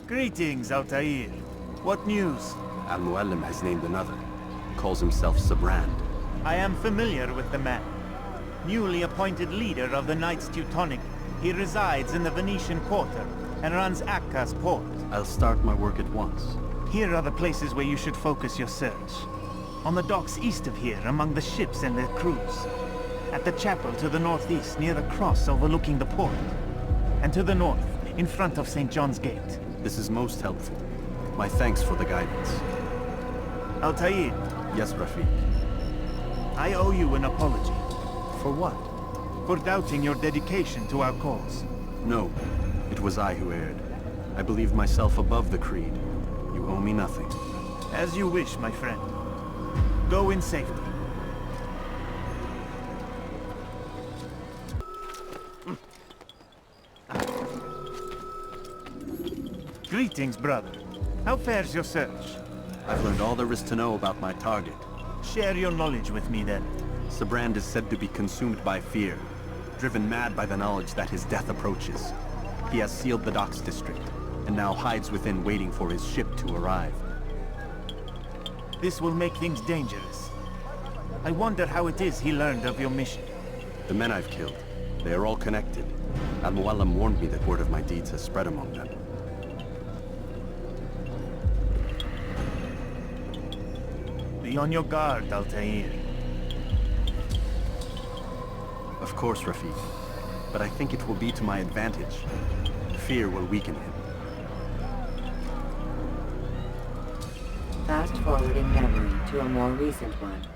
Greetings, Altair. What news? Al-Muallim has named another. Calls himself Sabrand. I am familiar with the man. Newly appointed leader of the Knights Teutonic, he resides in the Venetian Quarter and runs Akka's port. I'll start my work at once. Here are the places where you should focus your search. On the docks east of here, among the ships and their crews. At the chapel to the northeast, near the cross overlooking the port. And to the north, in front of St. John's Gate. This is most helpful. My thanks for the guidance. Altair. Yes, Rafiq. I owe you an apology. For what? For doubting your dedication to our cause. No, it was I who erred. I believed myself above the creed. You owe me nothing. As you wish, my friend. Go in safety. Greetings, brother. How fares your search? I've learned all there is to know about my target. Share your knowledge with me, then. Sabrand is said to be consumed by fear, driven mad by the knowledge that his death approaches. He has sealed the docks district, and now hides within waiting for his ship to arrive. This will make things dangerous. I wonder how it is he learned of your mission. The men I've killed, they are all connected. Al-Muallim warned me that word of my deeds has spread among them. Be on your guard, Altair. Of course, Rafiq. But I think it will be to my advantage. Fear will weaken him. Fast forward in memory to a more recent one.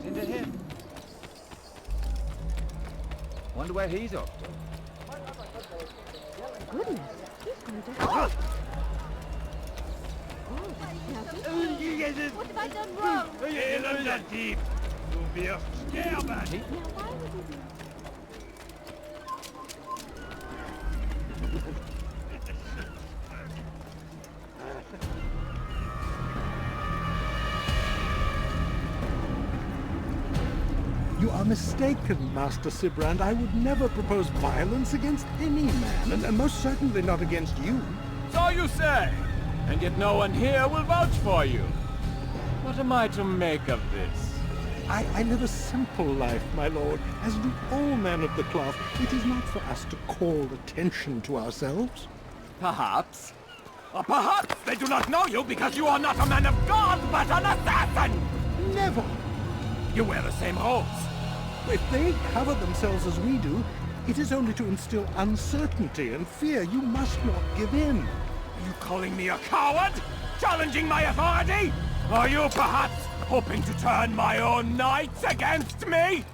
Into him. Wonder where he's off to. Goodness, he's going to... What have I done wrong? You are mistaken, Master Sibrand. I would never propose violence against any man, and most certainly not against you. So you say, and yet no one here will vouch for you. What am I to make of this? I live a simple life, my lord, as do all men of the cloth. It is not for us to call attention to ourselves. Perhaps. Or perhaps they do not know you because you are not a man of God, but an assassin! Never! You wear the same robes. If they cover themselves as we do, it is only to instill uncertainty and fear. You must not give in. Are you calling me a coward? Challenging my authority? Are you perhaps hoping to turn my own knights against me?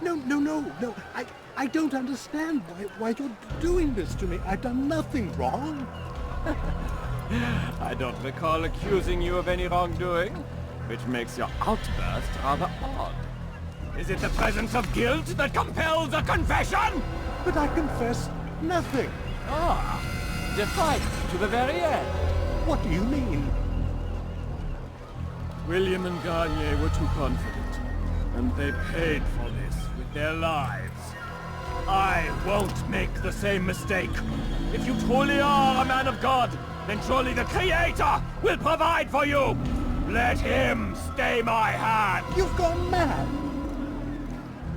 No. I don't understand why you're doing this to me. I've done nothing wrong. I don't recall accusing you of any wrongdoing, which makes your outburst rather odd. Is it the presence of guilt that compels a confession? But I confess nothing. Ah, defiant to the very end. What do you mean? William and Garnier were too confident, and they paid for this with their lives. I won't make the same mistake. If you truly are a man of God, then surely the Creator will provide for you. Let him stay my hand. You've gone mad.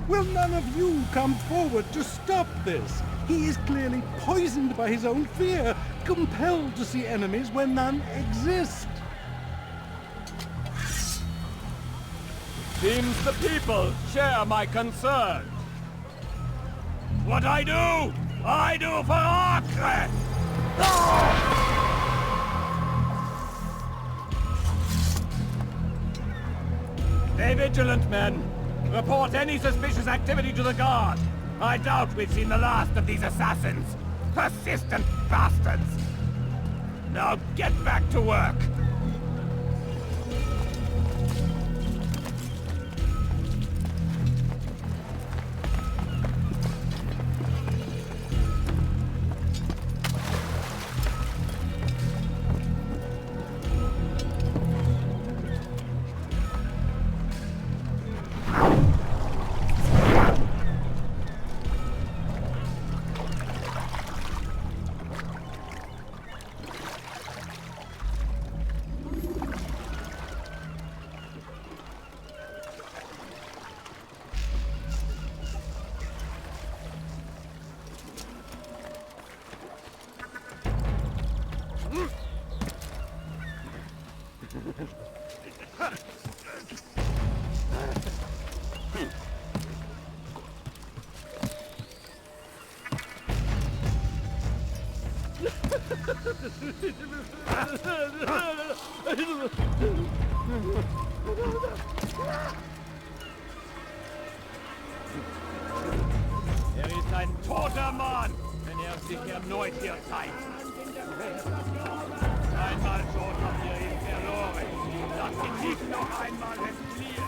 Will none of you come forward to stop this? He is clearly poisoned by his own fear, compelled to see enemies where none exist. Seems the people share my concern. What I do for Acre! Stay vigilant, men. Report any suspicious activity to the guard. I doubt we've seen the last of these assassins. Persistent bastards. Now get back to work. Ist ein toter Mann, wenn sich erneut hier zeigt. Einmal schon habt ihr ihn verloren. Lasst ihn nicht noch einmal entfliehen.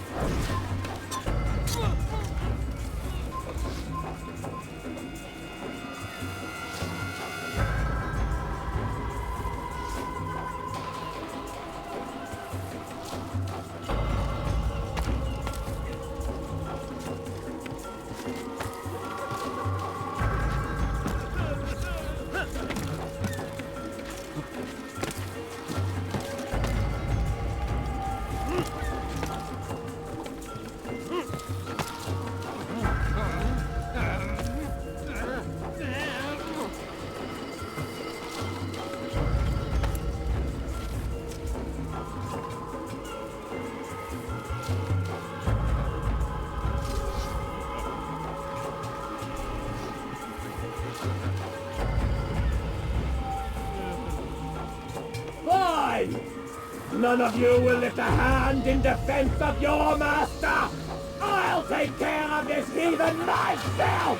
None of you will lift a hand in defense of your master! I'll take care of this heathen myself!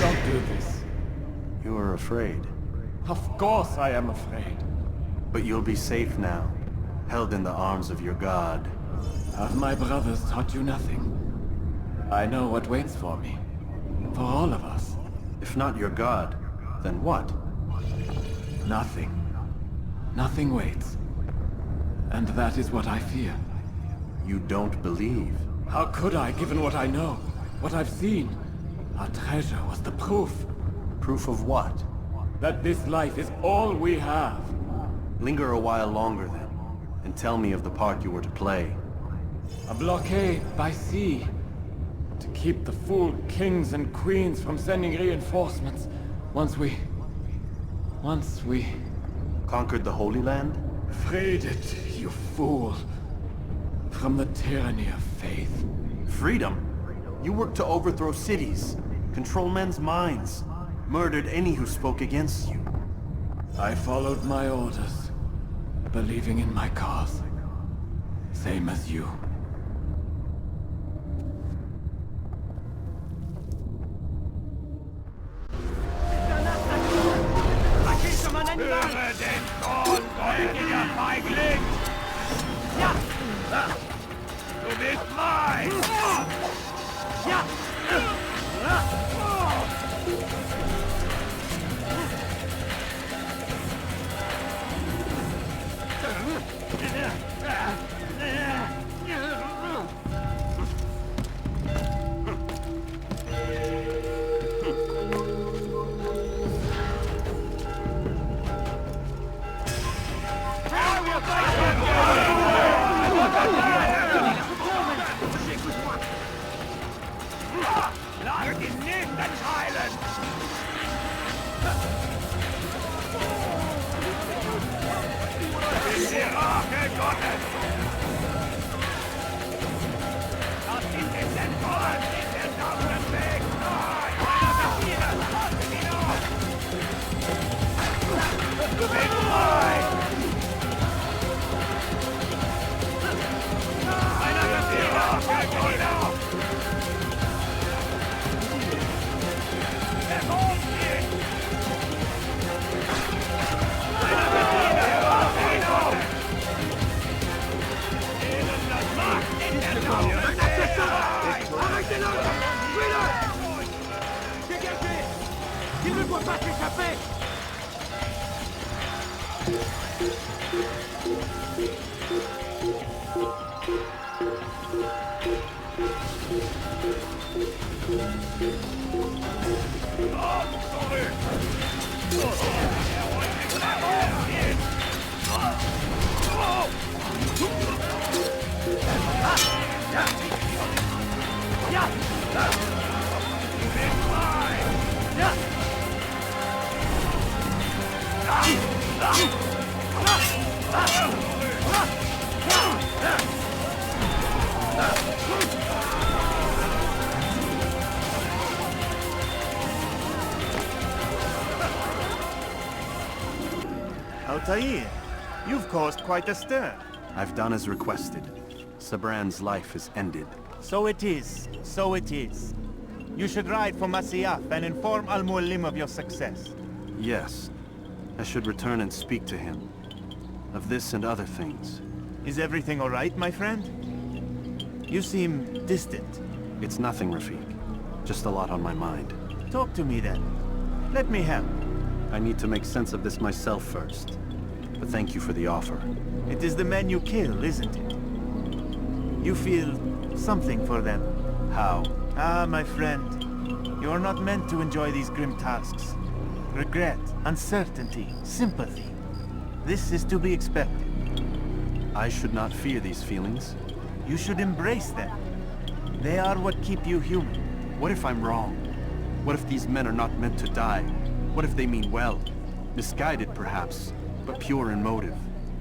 Don't do this. You are afraid. Of course I am afraid. But you'll be safe now, held in the arms of your god. Have my brothers taught you nothing? I know what waits for me. For all of us. If not your god, then what? Nothing. Nothing waits. And that is what I fear. You don't believe. How could I, given what I know? What I've seen? Our treasure was the proof. Proof of what? That this life is all we have. Linger a while longer then, and tell me of the part you were to play. A blockade by sea. To keep the fool kings and queens from sending reinforcements. Once we... Conquered the Holy Land? freed it, you fool. From the tyranny of faith. Freedom? You worked to overthrow cities, control men's minds, murdered any who spoke against you. I followed my orders, believing in my cause. Same as you. Höre den Ton, dreckiger Feigling! Ja! Du bist mein! Ja! Lass ihn nicht entscheiden! In die Rache Gottes! Lass ihn nicht entkommen! In den sauren Weg! Du bist frei! Einer wird die Rache Gottes! Il ne doit pas s'échapper! Zurück! Altair, you've caused quite a stir. I've done as requested. Sabran's life is ended. So it is. So it is. You should ride for Masyaf and inform Al-Mualim of your success. Yes. I should return and speak to him. Of this and other things. Is everything all right, my friend? You seem distant. It's nothing, Rafik. Just a lot on my mind. Talk to me then. Let me help. I need to make sense of this myself first. But thank you for the offer. It is the men you kill, isn't it? You feel something for them. How? Ah, my friend. You are not meant to enjoy these grim tasks. Regret, uncertainty, sympathy. This is to be expected. I should not fear these feelings. You should embrace them. They are what keep you human. What if I'm wrong? What if these men are not meant to die? What if they mean well? Misguided, perhaps, but pure in motive.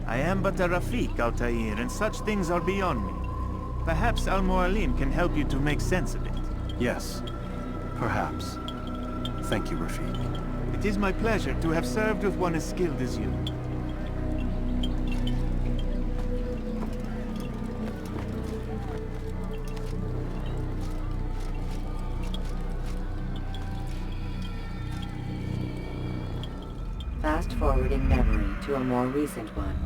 I am but a Rafik, Altair, and such things are beyond me. Perhaps Al-Mualim can help you to make sense of it. Yes, perhaps. Thank you, Rafik. It is my pleasure to have served with one as skilled as you. Fast-forwarding memory to a more recent one.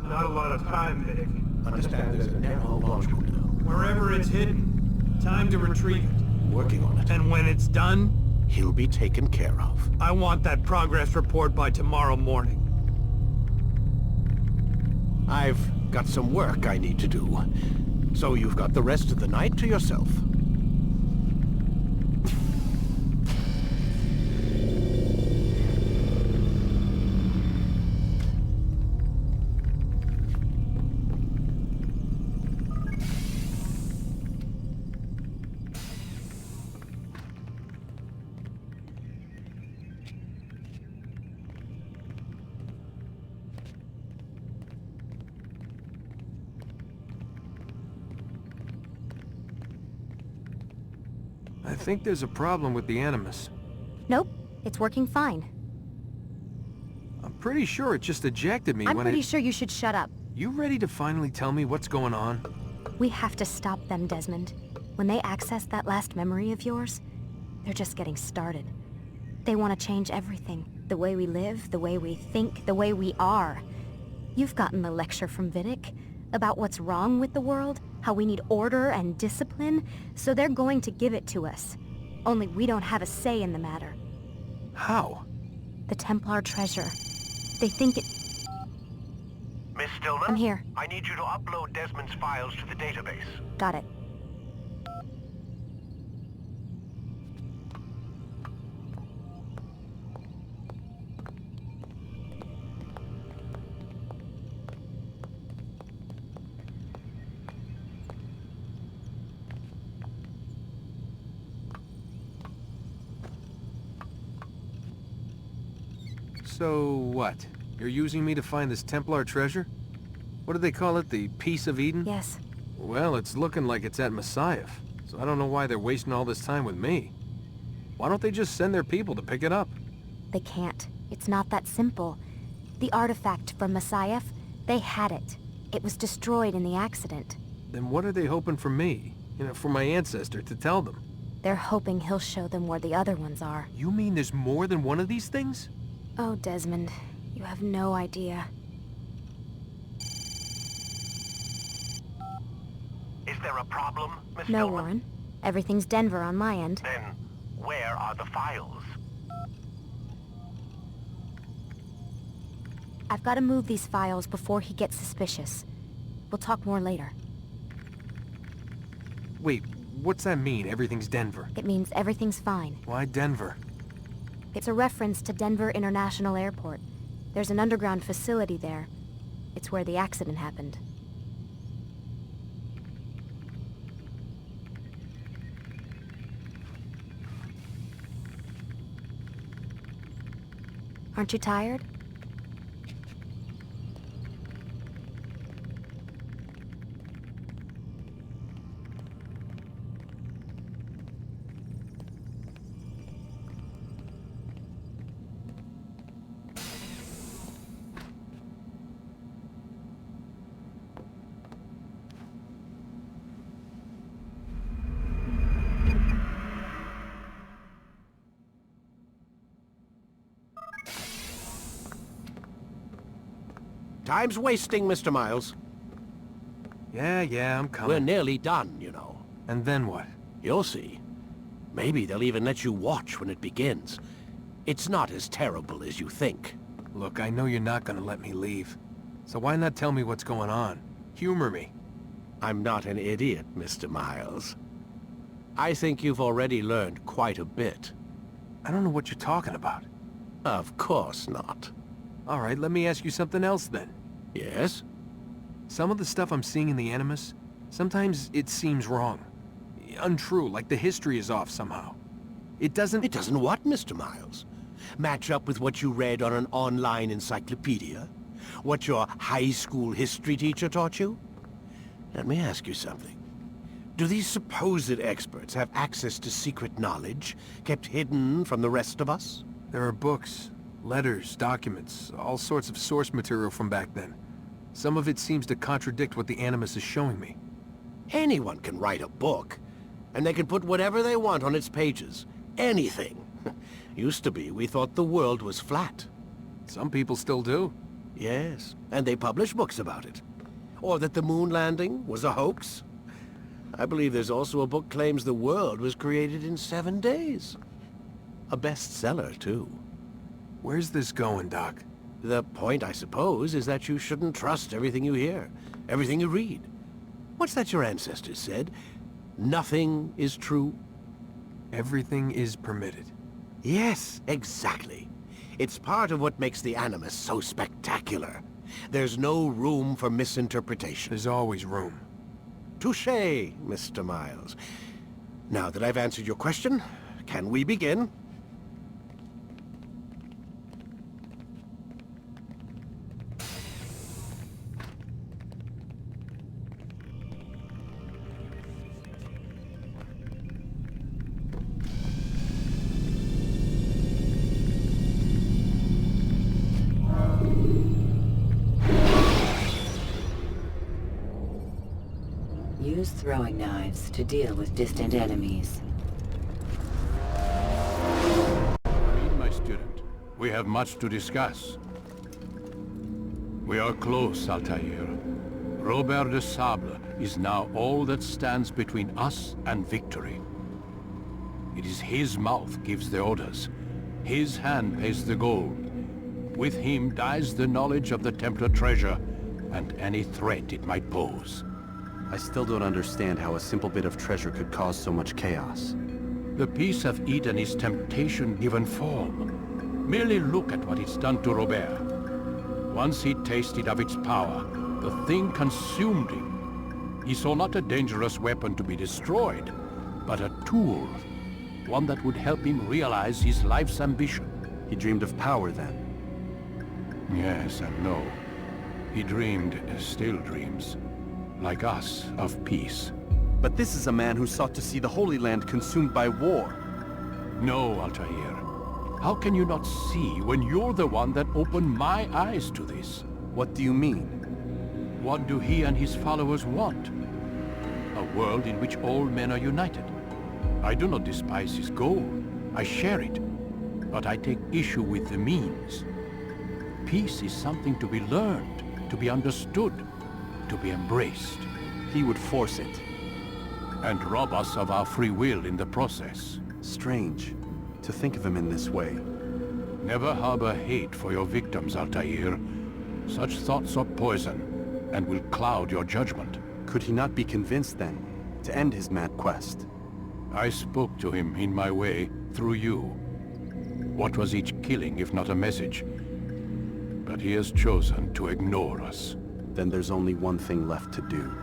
Not a lot of time, Vic. Understand there's a narrow launch window. Wherever it's hidden, time to retrieve it. Working on it. And when it's done, He'll be taken care of. I want that progress report by tomorrow morning. I've got some work I need to do. So you've got the rest of the night to yourself. I think there's a problem with the Animus. Nope, it's working fine. I'm pretty sure it just ejected me I'm when pretty sure you should shut up. You ready to finally tell me what's going on? We have to stop them, Desmond. When they access that last memory of yours, they're just getting started. They want to change everything. The way we live, the way we think, the way we are. You've gotten the lecture from Vidic about what's wrong with the world, how we need order and discipline, so they're going to give it to us. Only we don't have a say in the matter. How? The Templar treasure. They think it... Miss Stillman? I'm here. I need you to upload Desmond's files to the database. Got it. So what? You're using me to find this Templar treasure? What do they call it, the Piece of Eden? Yes. Well, it's looking like it's at Masyaf, so I don't know why they're wasting all this time with me. Why don't they just send their people to pick it up? They can't. It's not that simple. The artifact from Masyaf, they had it. It was destroyed in the accident. Then what are they hoping for me? You know, for my ancestor to tell them? They're hoping he'll show them where the other ones are. You mean there's more than one of these things? Oh, Desmond, you have no idea. Is there a problem, Miss No, Stillman? Warren. Everything's Denver on my end. Then, where are the files? I've got to move these files before he gets suspicious. We'll talk more later. Wait, What's that mean, everything's Denver? It means everything's fine. Why Denver? It's a reference to Denver International Airport. There's an underground facility there. It's where the accident happened. Aren't you tired? Time's wasting, Mr. Miles. Yeah, I'm coming. We're nearly done, you know. And then what? You'll see. Maybe they'll even let you watch when it begins. It's not as terrible as you think. Look, I know you're not gonna let me leave. So why not tell me what's going on? Humor me. I'm not an idiot, Mr. Miles. I think you've already learned quite a bit. I don't know what you're talking about. Of course not. All right, let me ask you something else then. Yes? Some of the stuff I'm seeing in the Animus, sometimes it seems wrong. Untrue, like the history is off somehow. It doesn't... It doesn't what, Mr. Miles? Match up with what you read on an online encyclopedia? What your high school history teacher taught you? Let me ask you something. Do these supposed experts have access to secret knowledge kept hidden from the rest of us? There are books, letters, documents, all sorts of source material from back then. Some of it seems to contradict what the Animus is showing me. Anyone can write a book, and they can put whatever they want on its pages. Anything. Used to be, we thought the world was flat. Some people still do. Yes, and they publish books about it. Or that the moon landing was a hoax. I believe there's also a book claims the world was created in 7 days. A bestseller, too. Where's this going, Doc? The point, I suppose, is that you shouldn't trust everything you hear, everything you read. What's that your ancestors said? Nothing is true? Everything is permitted. Yes, exactly. It's part of what makes the Animus so spectacular. There's no room for misinterpretation. There's always room. Touché, Mr. Miles. Now that I've answered your question, can we begin? Use throwing knives to deal with distant enemies. Read, my student. We have much to discuss. We are close, Altair. Robert de Sable is now all that stands between us and victory. It is his mouth gives the orders. His hand pays the gold. With him dies the knowledge of the Templar treasure and any threat it might pose. I still don't understand how a simple bit of treasure could cause so much chaos. The Peace of Eden is temptation given form. Merely look at what it's done to Robert. Once he tasted of its power, the thing consumed him. He saw not a dangerous weapon to be destroyed, but a tool. One that would help him realize his life's ambition. He dreamed of power then? Yes and no. He dreamed, still dreams. Like us, of peace. But this is a man who sought to see the Holy Land consumed by war. No, Altair. How can you not see when you're the one that opened my eyes to this? What do you mean? What do he and his followers want? A world in which all men are united. I do not despise his goal. I share it. But I take issue with the means. Peace is something to be learned, to be understood, to be embraced. He would force it. And rob us of our free will in the process. Strange, to think of him in this way. Never harbor hate for your victims, Altair. Such thoughts are poison, and will cloud your judgment. Could he not be convinced then, to end his mad quest? I spoke to him in my way, through you. What was each killing if not a message? But he has chosen to ignore us. Then there's only one thing left to do.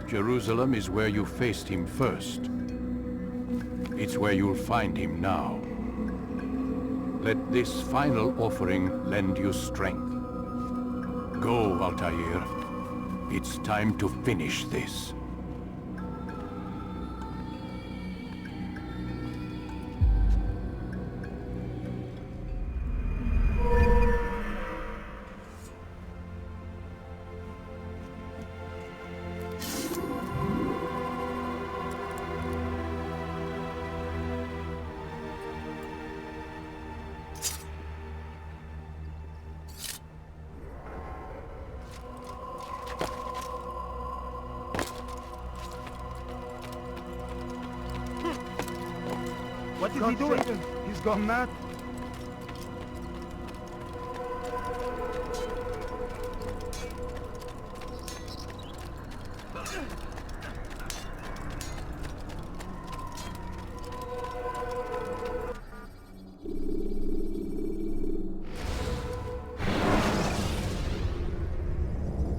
Jerusalem is where you faced him first. It's where you'll find him now. Let this final offering lend you strength. Go, Altair. It's time to finish this. What is he doing? He's gone mad.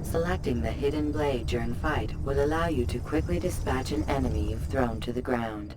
Selecting the hidden blade during fight will allow you to quickly dispatch an enemy you've thrown to the ground.